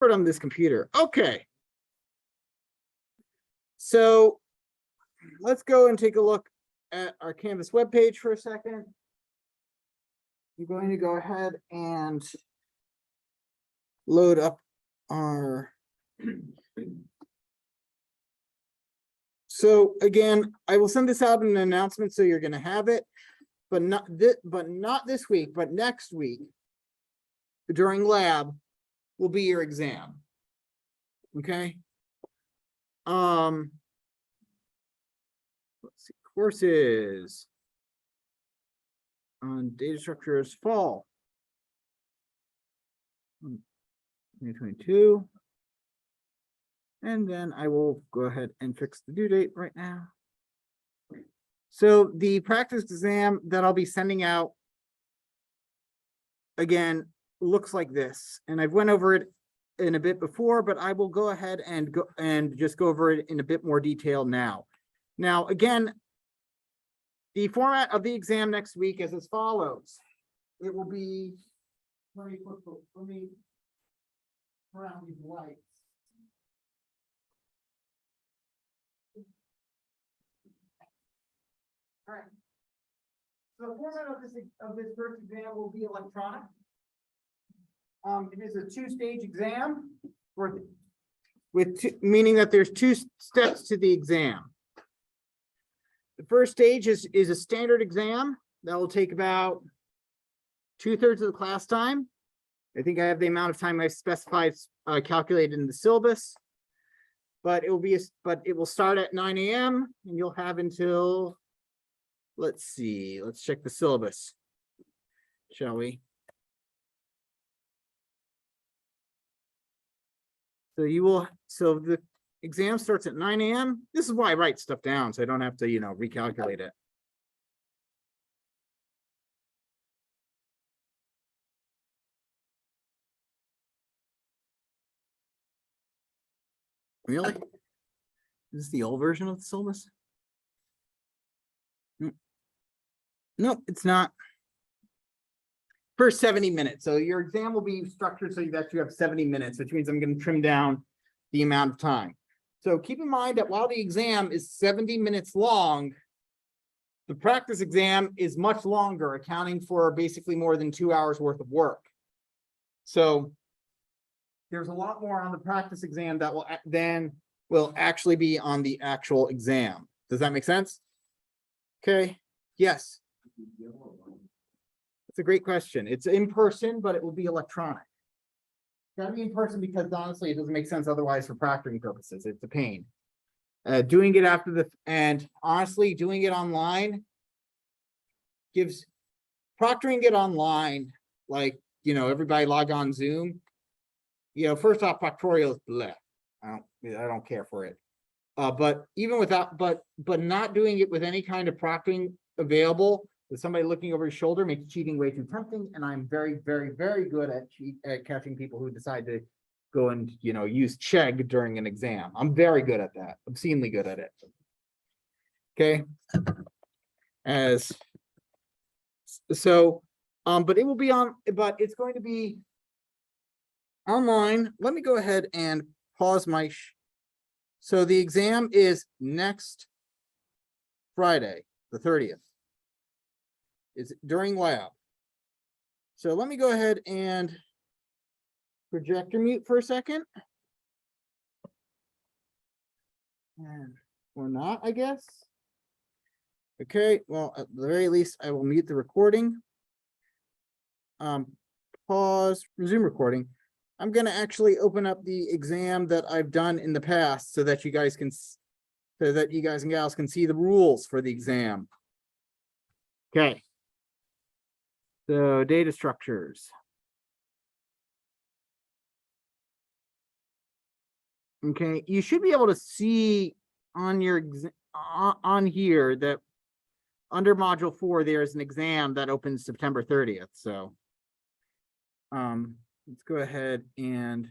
on this computer. Okay. So let's go and take a look at our Canvas webpage for a second. I'm going to go ahead and load up our. So again, I will send this out in an announcement, so you're going to have it, but not this week, but next week during lab will be your exam. Okay. Let's see, courses on data structures fall 2022. And then I will go ahead and fix the due date right now. So the practice exam that I'll be sending out again looks like this, and I've went over it in a bit before, but I will go ahead and just go over it in a bit more detail now. Now, again, the format of the exam next week is as follows. It will be, let me around these lights. All right. So the format of this first exam will be electronic. It is a two-stage exam, meaning that there's two steps to the exam. The first stage is a standard exam that will take about 2/3 of the class time. I think I have the amount of time I specified calculated in the syllabus, but it will start at 9 a.m. and you'll have until, let's see, let's check the syllabus, shall we? So the exam starts at 9 a.m. This is why I write stuff down, so I don't have to, recalculate it. Really? Is this the old version of the syllabus? Nope, it's not. For 70 minutes. So your exam will be structured so that you have 70 minutes, which means I'm going to trim down the amount of time. So keep in mind that while the exam is 70 minutes long, the practice exam is much longer, accounting for basically more than 2 hours worth of work. So there's a lot more on the practice exam that will actually be on the actual exam. Does that make sense? Okay. Yes. It's a great question. It's in person, but it will be electronic. It's gotta be in person because honestly, it doesn't make sense otherwise for proctoring purposes. It's a pain. Doing it doing it online proctoring it online, like, everybody log on Zoom. First off, Proctorial is bleh. I don't care for it. But even without, but not doing it with any kind of proctoring available, with somebody looking over his shoulder, makes cheating way too tempting. And I'm very, very, very good at catching people who decide to go and, use Chegg during an exam. I'm very good at that, obscenely good at it. Okay. But it will be but it's going to be online. Let me go ahead and pause my. So the exam is next Friday, the 30th. It's during lab. So let me go ahead and projector mute for a second. Or not, I guess. Okay, well, at the very least, I will mute the recording. Pause, resume recording. I'm going to actually open up the exam that I've done in the past so that you guys and gals can see the rules for the exam. Okay. So data structures. Okay, you should be able to see on your on here that under module 4 there's an exam that opens September 30th. So let's go ahead and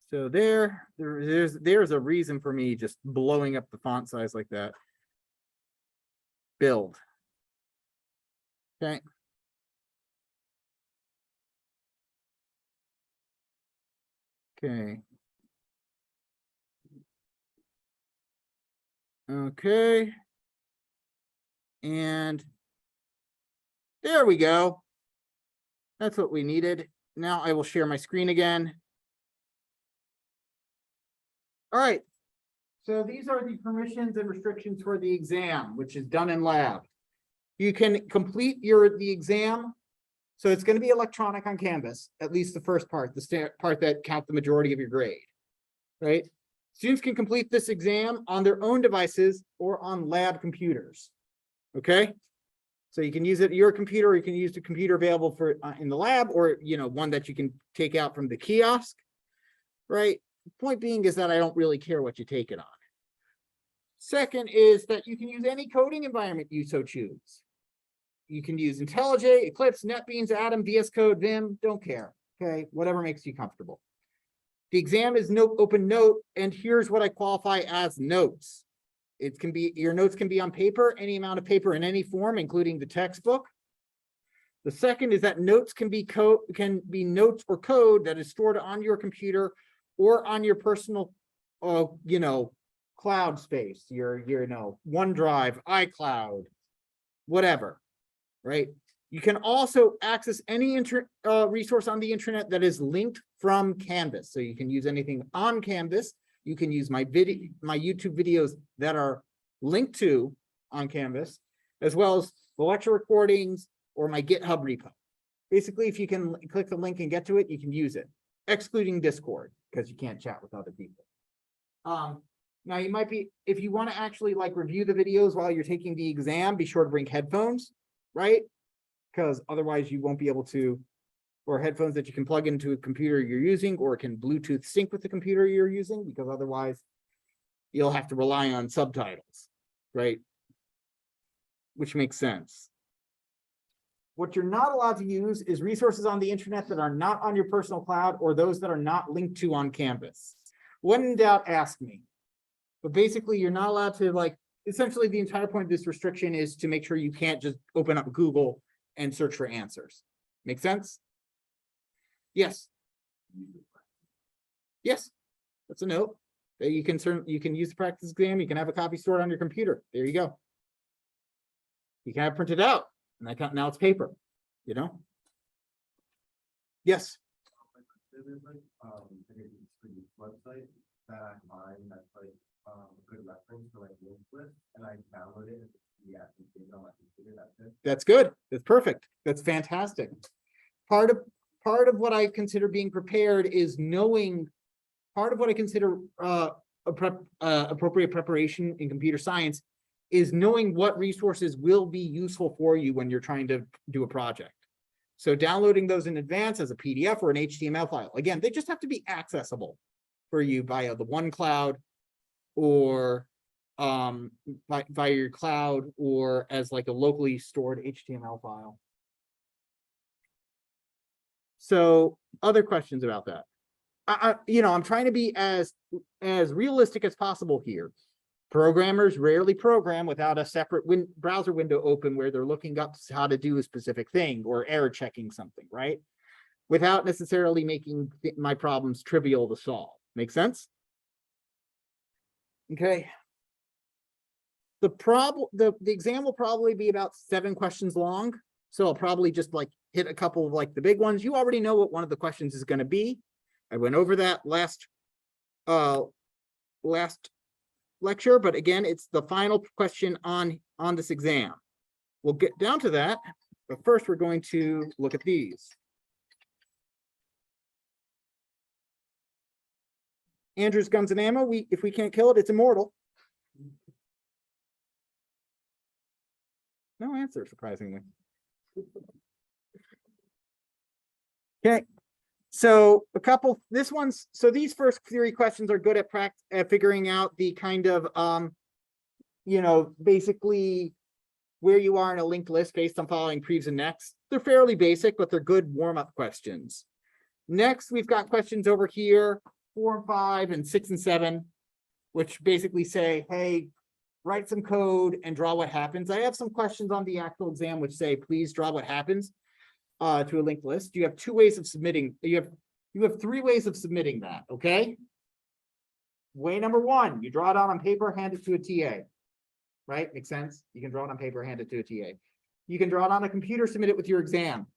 so there's a reason for me just blowing up the font size like that. Build. Okay. Okay. Okay. And there we go. That's what we needed. Now I will share my screen again. All right. So these are the permissions and restrictions for the exam, which is done in lab. You can complete the exam. So it's going to be electronic on Canvas, at least the first part, the part that counts the majority of your grade, right? Students can complete this exam on their own devices or on lab computers, okay? So you can use it at your computer, or you can use the computer available for in the lab, or one that you can take out from the kiosk, right? Point being is that I don't really care what you take it on. Second is that you can use any coding environment you so choose. You can use IntelliJ, Eclipse, NetBeans, Atom, VS Code, Vim, don't care, okay? Whatever makes you comfortable. The exam is open note, and here's what I qualify as notes. It can be, your notes can be on paper, any amount of paper in any form, including the textbook. The second is that notes can be notes or code that is stored on your computer or on your personal, cloud space, your OneDrive, iCloud, whatever, right? You can also access any resource on the internet that is linked from Canvas. So you can use anything on Canvas. You can use my YouTube videos that are linked to on Canvas, as well as the lecture recordings or my GitHub repo. Basically, if you can click the link and get to it, you can use it, excluding Discord, because you can't chat with other people. Now you might be, if you want to actually review the videos while you're taking the exam, be sure to bring headphones, right? Because otherwise you won't be able to, or headphones that you can plug into a computer you're using, or can Bluetooth sync with the computer you're using, because otherwise you'll have to rely on subtitles, right? Which makes sense. What you're not allowed to use is resources on the internet that are not on your personal cloud, or those that are not linked to on Canvas. When in doubt, ask me. But basically, you're not allowed to essentially the entire point of this restriction is to make sure you can't just open up Google and search for answers. Make sense? Yes. Yes, that's a note that you can use the practice exam. You can have a copy stored on your computer. There you go. You can have it printed out, and now it's paper. Yes. Website that I find that's a good reference for links with, and I download it. Yeah, on my computer. That's it. That's good. That's perfect. That's fantastic. Part of what I consider being prepared is knowing. Part of what I consider appropriate preparation in computer science is knowing what resources will be useful for you when you're trying to do a project. So downloading those in advance as a PDF or an HTML file. Again, they just have to be accessible for you via the OneCloud, or via your cloud, or as a locally stored HTML file. So other questions about that? I'm trying to be as realistic as possible here. Programmers rarely program without a separate browser window open where they're looking up how to do a specific thing or error checking something, right? Without necessarily making my problems trivial to solve. Make sense? Okay. The exam will probably be about 7 questions long. So I'll probably just hit a couple of the big ones. You already know what one of the questions is going to be. I went over that last lecture, but again, it's the final question on this exam. We'll get down to that, but first we're going to look at these. Andrew's Guns and Ammo, if we can't kill it, it's immortal. No answer, surprisingly. Okay, so these first 3 questions are good at figuring out the kind of, basically where you are in a linked list based on following previous and next. They're fairly basic, but they're good warm-up questions. Next, we've got questions over here, 4 and 5 and 6 and 7, which basically say, hey, write some code and draw what happens. I have some questions on the actual exam which say, please draw what happens to a linked list. You have two ways of submitting. You have three ways of submitting that, okay? Way number one, you draw it out on paper, hand it to a TA. Right? Makes sense? You can draw it on paper, hand it to a TA. You can draw it on a computer, submit it with your exam.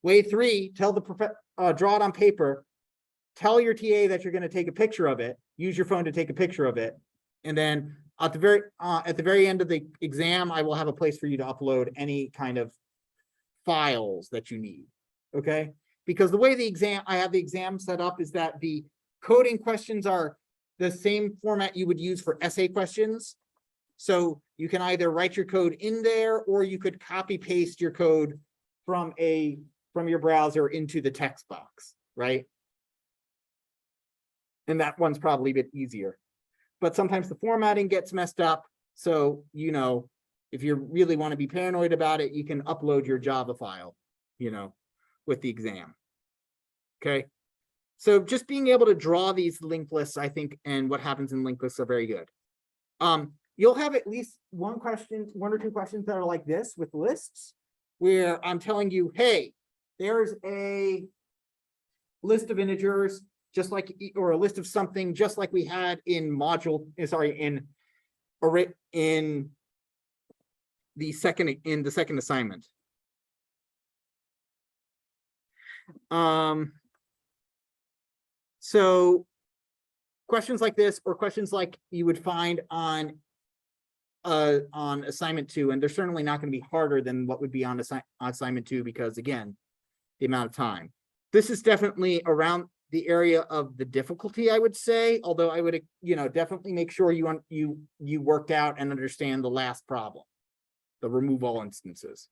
Way three, draw it on paper, tell your TA that you're going to take a picture of it, use your phone to take a picture of it. And then at the very end of the exam, I will have a place for you to upload any kind of files that you need. Okay? Because the way I have the exam set up is that the coding questions are the same format you would use for essay questions. So you can either write your code in there, or you could copy paste your code from your browser into the text box, right? And that one's probably a bit easier. But sometimes the formatting gets messed up. So, you know, if you really want to be paranoid about it, you can upload your Java file, you know, with the exam. Okay. So just being able to draw these linked lists, I think, and what happens in linked lists are very good. You'll have at least one or two questions that are like this with lists, where I'm telling you, hey, there's a list of integers, just like, or a list of something, just like we had in the second assignment. So questions like this, or questions like you would find on assignment 2, and they're certainly not going to be harder than what would be on assignment 2, because again, the amount of time. This is definitely around the area of the difficulty, I would say, although I would, you know, definitely make sure you worked out and understand the last problem, the remove all instances.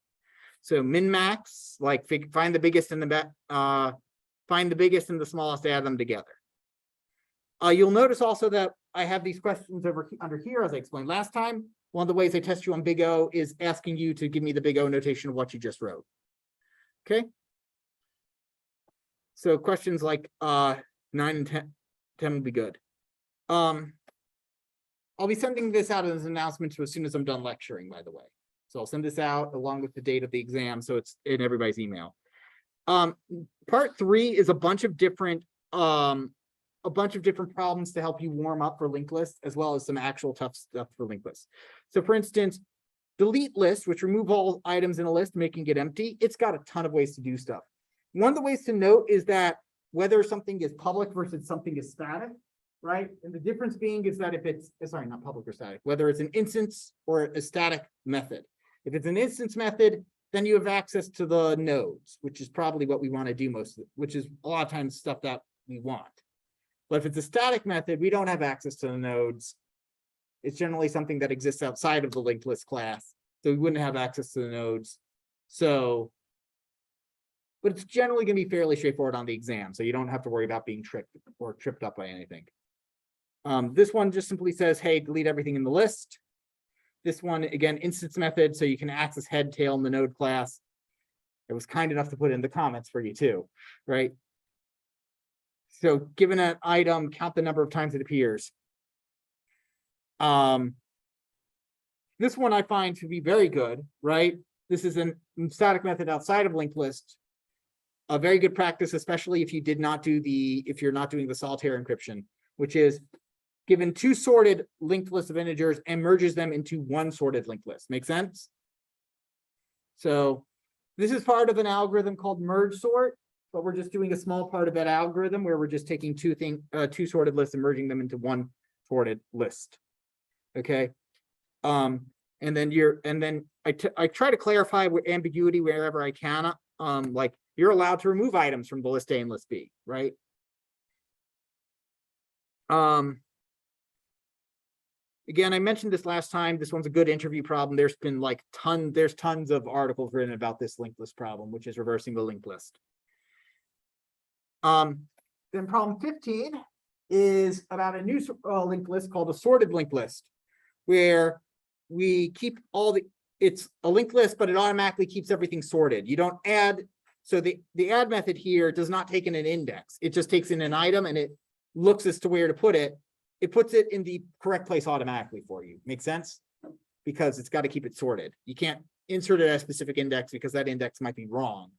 So min max, like find the biggest and the smallest, add them together. You'll notice also that I have these questions under here, as I explained last time. One of the ways I test you on Big O is asking you to give me the Big O notation of what you just wrote. Okay. So questions like 9 and 10 will be good. I'll be sending this out as an announcement as soon as I'm done lecturing, by the way. So I'll send this out along with the date of the exam, so it's in everybody's email. Part 3 is a bunch of different problems to help you warm up for linked lists, as well as some actual tough stuff for linked lists. So for instance, delete list, which remove all items in a list, making it empty. It's got a ton of ways to do stuff. One of the ways to note is that whether something is public versus something is static, right? And the difference being is that if it's, sorry, not public or static, whether it's an instance or a static method. If it's an instance method, then you have access to the nodes, which is probably what we want to do most of it, which is a lot of times stuff that we want. But if it's a static method, we don't have access to the nodes. It's generally something that exists outside of the linked list class, so we wouldn't have access to the nodes. So, but it's generally going to be fairly straightforward on the exam, so you don't have to worry about being tricked or tripped up by anything. This one just simply says, hey, delete everything in the list. This one, again, instance method, so you can access head, tail in the node class. It was kind enough to put in the comments for you too, right? So given an item, count the number of times it appears. This one I find to be very good, right? This is a static method outside of linked list. A very good practice, especially if you did not do if you're not doing the solitaire encryption, which is given 2 sorted linked lists of integers and merges them into 1 sorted linked list. Make sense? So this is part of an algorithm called merge sort, but we're just doing a small part of that algorithm where we're just taking 2 sorted lists and merging them into 1 sorted list. Okay. And then I try to clarify with ambiguity wherever I can. Like you're allowed to remove items from the list A and list B, right? Again, I mentioned this last time. This one's a good interview problem. There's been like tons of articles written about this linked list problem, which is reversing the linked list. Then problem 15 is about a new linked list called a sorted linked list, where we keep it's a linked list, but it automatically keeps everything sorted. You don't add, so the add method here does not take in an index. It just takes in an item and it looks as to where to put it. It puts it in the correct place automatically for you. Make sense? because it's got to keep it sorted. You can't insert it as a specific index because that index might be wrong.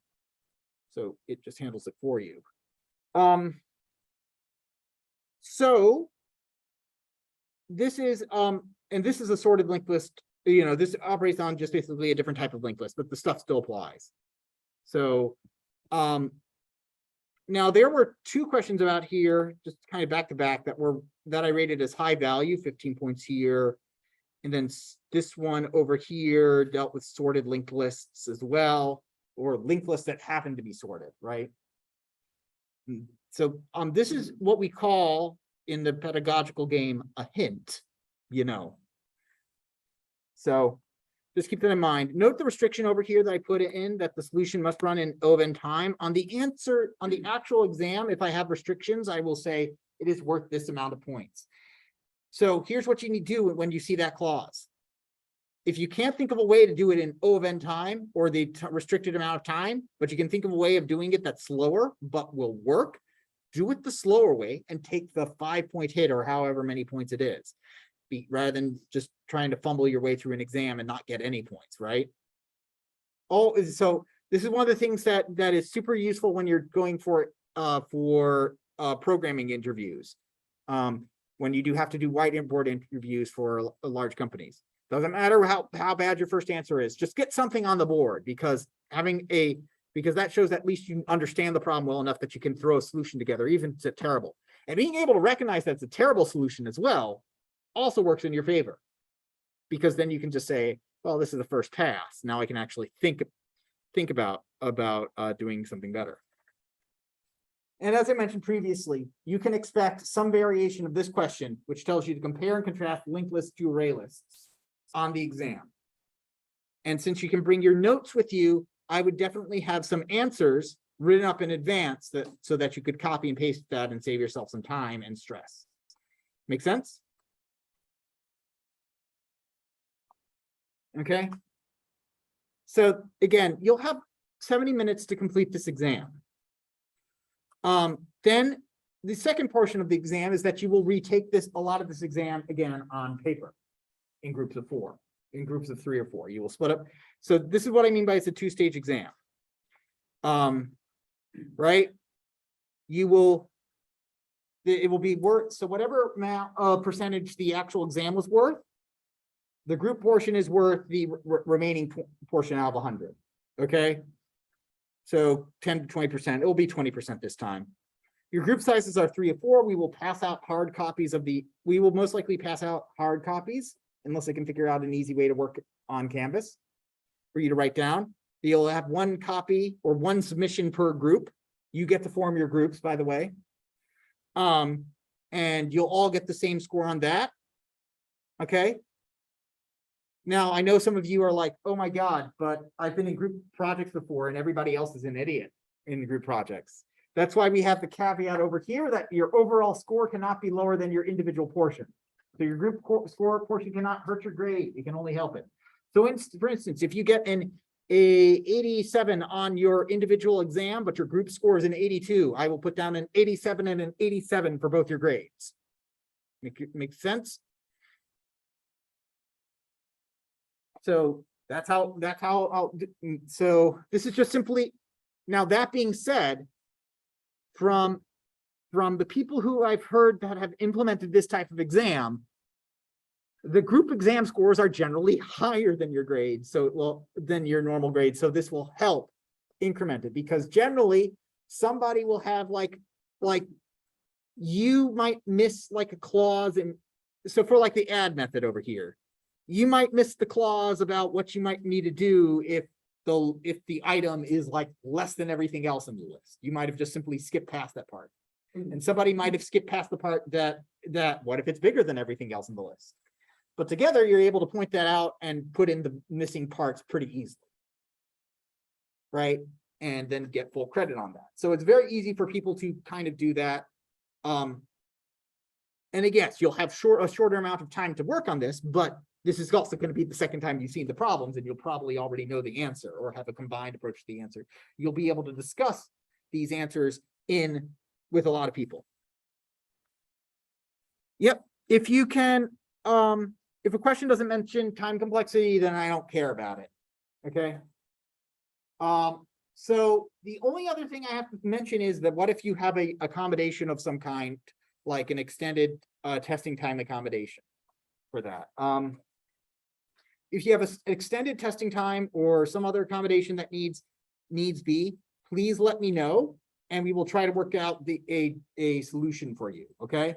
So it just handles it for you. So this is, and this is a sorted linked list. You know, this operates on just basically a different type of linked list, but the stuff still applies. So, now there were two questions about here, just kind of back to back, that I rated as high value, 15 points here. And then this one over here dealt with sorted linked lists as well, or linked lists that happen to be sorted, right? So this is what we call in the pedagogical game a hint, you know. So just keep that in mind. Note the restriction over here that I put it in, that the solution must run in O of n time. On the answer, on the actual exam, if I have restrictions, I will say it is worth this amount of points. So here's what you need to do when you see that clause. If you can't think of a way to do it in O of n time or the restricted amount of time, but you can think of a way of doing it that's slower but will work, do it the slower way and take the 5-point hit or however many points it is, rather than just trying to fumble your way through an exam and not get any points, right? So this is one of the things that is super useful when you're going for programming interviews. When you do have to do whiteboard interviews for large companies. Doesn't matter how bad your first answer is, just get something on the board, because that shows at least you understand the problem well enough that you can throw a solution together, even if it's terrible. And being able to recognize that's a terrible solution as well also works in your favor, because then you can just say, well, this is the first pass. Now I can actually think about doing something better. And as I mentioned previously, you can expect some variation of this question, which tells you to compare and contrast linked lists to array lists on the exam. And since you can bring your notes with you, I would definitely have some answers written up in advance so that you could copy and paste that and save yourself some time and stress. Make sense? Okay. So again, you'll have 70 minutes to complete this exam. Then the second portion of the exam is that you will retake a lot of this exam again on paper in groups of 4, in groups of 3 or 4. You will split up. So this is what I mean by it's a 2-stage exam. Right? It will be worth, so whatever amount percentage the actual exam was worth, the group portion is worth the remaining portion out of 100. Okay. So 10 to 20%, it will be 20% this time. Your group sizes are 3 or 4. We will pass out hard copies we will most likely pass out hard copies, unless I can figure out an easy way to work on Canvas for you to write down. You'll have 1 copy or 1 submission per group. You get to form your groups, by the way. And you'll all get the same score on that. Okay. Now, I know some of you are like, oh my God, but I've been in group projects before and everybody else is an idiot in group projects. That's why we have the caveat over here that your overall score cannot be lower than your individual portion. So your group score portion cannot hurt your grade. It can only help it. So for instance, if you get an 87 on your individual exam, but your group score is an 82, I will put down an 87 and an 87 for both your grades. Make sense? So that's how so this is just simply, now that being said, from the people who I've heard that have implemented this type of exam, the group exam scores are generally higher than your grades. So than your normal grade. So this will help increment it, because generally somebody will have like you might miss like a clause. And so for like the add method over here, you might miss the clause about what you might need to do if the item is like less than everything else in the list. You might have just simply skipped past that part. And somebody might have skipped past the part that what if it's bigger than everything else in the list? But together you're able to point that out and put in the missing parts pretty easily. Right? And then get full credit on that. So it's very easy for people to kind of do that. And again, you'll have a shorter amount of time to work on this, but this is also going to be the second time you've seen the problems, and you'll probably already know the answer or have a combined approach to the answer. You'll be able to discuss these answers with a lot of people. Yep. If you can If a question doesn't mention time complexity, then I don't care about it. Okay. So the only other thing I have to mention is that what if you have a accommodation of some kind, like an extended testing time accommodation for that? If you have an extended testing time or some other accommodation that needs be, please let me know, and we will try to work out a solution for you. Okay.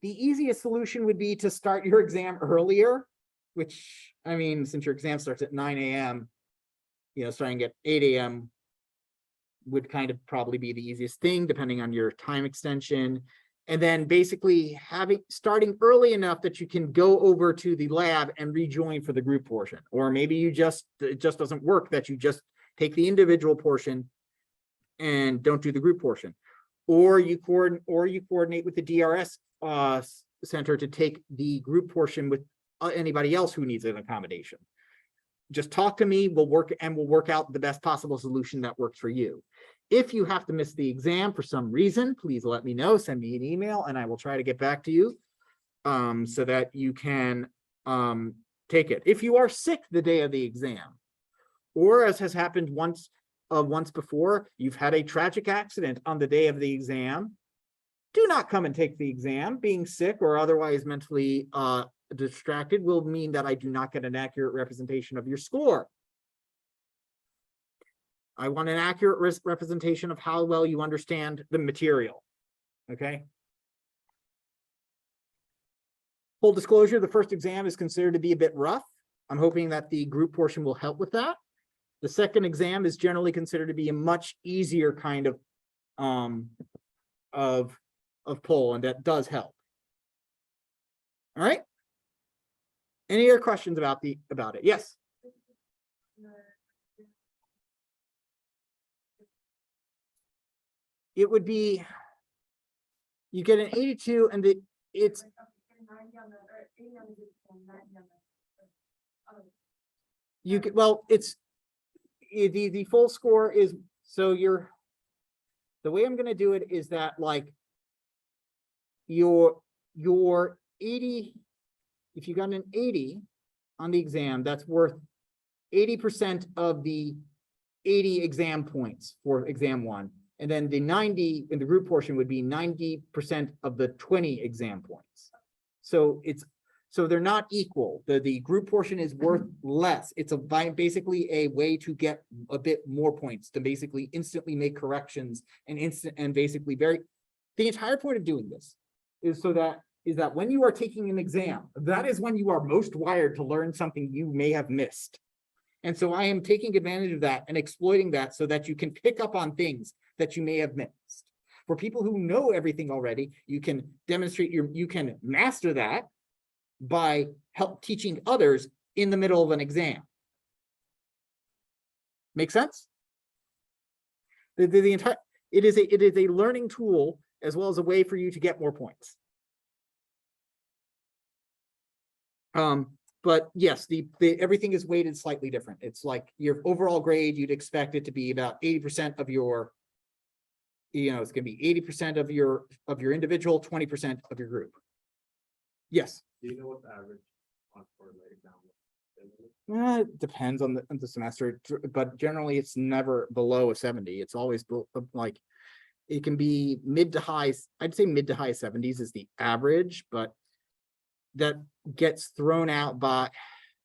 The easiest solution would be to start your exam earlier, which, I mean, since your exam starts at 9 a.m., starting at 8 a.m. would kind of probably be the easiest thing, depending on your time extension. And then basically starting early enough that you can go over to the lab and rejoin for the group portion. Or maybe it just doesn't work, that you just take the individual portion and don't do the group portion. Or you coordinate with the DRS center to take the group portion with anybody else who needs an accommodation. Just talk to me, we'll work out the best possible solution that works for you. If you have to miss the exam for some reason, please let me know, send me an email, and I will try to get back to you so that you can take it. If you are sick the day of the exam, or as has happened once before, you've had a tragic accident on the day of the exam, do not come and take the exam. Being sick or otherwise mentally distracted will mean that I do not get an accurate representation of your score. I want an accurate representation of how well you understand the material. Okay. Full disclosure, the first exam is considered to be a bit rough. I'm hoping that the group portion will help with that. The second exam is generally considered to be a much easier kind of poll, and that does help. All right. Any other questions about it? Yes. It would be, you get an 82 and it's you get, well, it's the full score is, so the way I'm going to do it is that, like, your 80, if you got an 80 on the exam, that's worth 80% of the 80 exam points for exam 1. And then the 90 in the group portion would be 90% of the 20 exam points. So they're not equal. The group portion is worth less. It's basically a way to get a bit more points, to basically instantly make corrections and basically the entire point of doing this is that when you are taking an exam, that is when you are most wired to learn something you may have missed. And so I am taking advantage of that and exploiting that so that you can pick up on things that you may have missed. For people who know everything already, you can demonstrate you can master that by teaching others in the middle of an exam. Make sense? It is a learning tool as well as a way for you to get more points. But yes, everything is weighted slightly different. It's like your overall grade, you'd expect it to be about 80% of your, it's going to be 80% of your individual, 20% of your group. Yes. Do you know what the average on quarterly exam is? It depends on the semester, but generally it's never below a 70. It's always like, it can be I'd say mid to high 70s is the average, but that gets thrown out by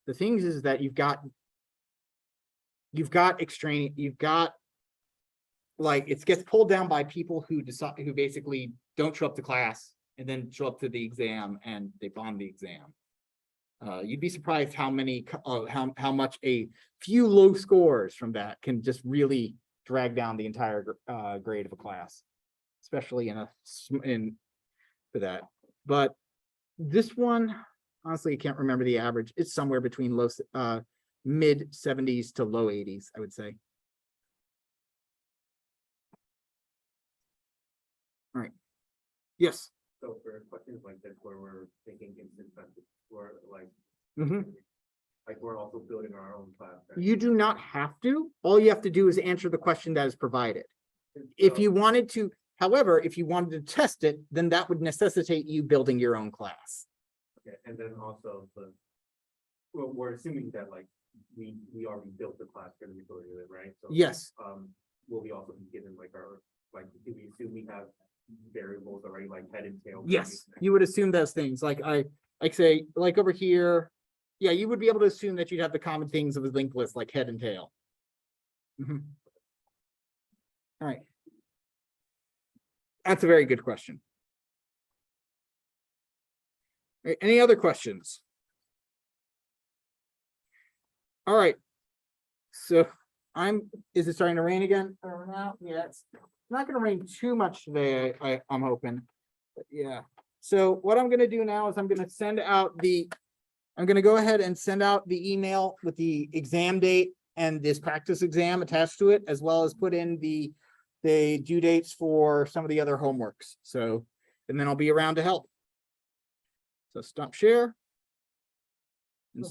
the things is that you've got extraneous, like, it gets pulled down by people who basically don't show up to class and then show up to the exam and they bomb the exam. You'd be surprised how much a few low scores from that can just really drag down the entire grade of a class, especially for that. But this one, honestly, I can't remember the average. It's somewhere between mid 70s to low 80s, I would say. All right. Yes. So for questions like this, where we're thinking instant method, we're like, like we're also building our own class. Right? You do not have to. All you have to do is answer the question that is provided. If you wanted to, however, if you wanted to test it, then that would necessitate you building your own class. Okay, and then also well, we're assuming that like, we already built the class for the majority of it, right? So, Yes, will we also be given like do we assume we have variables already, like head and tail? yes, you would assume those things, like say, like over here. Yeah, you would be able to assume that you'd have the common things of a linked list, like head and tail. Mhm. All right. That's a very good question. All right, any other questions? All right. So is it starting to rain again? Now? Yeah, it's not gonna rain too much today, I'm hoping. But yeah, so what I'm gonna do now is I'm gonna go ahead and send out the email with the exam date and this practice exam attached to it, as well as put in the due dates for some of the other homeworks. So, and then I'll be around to help. So stop share. And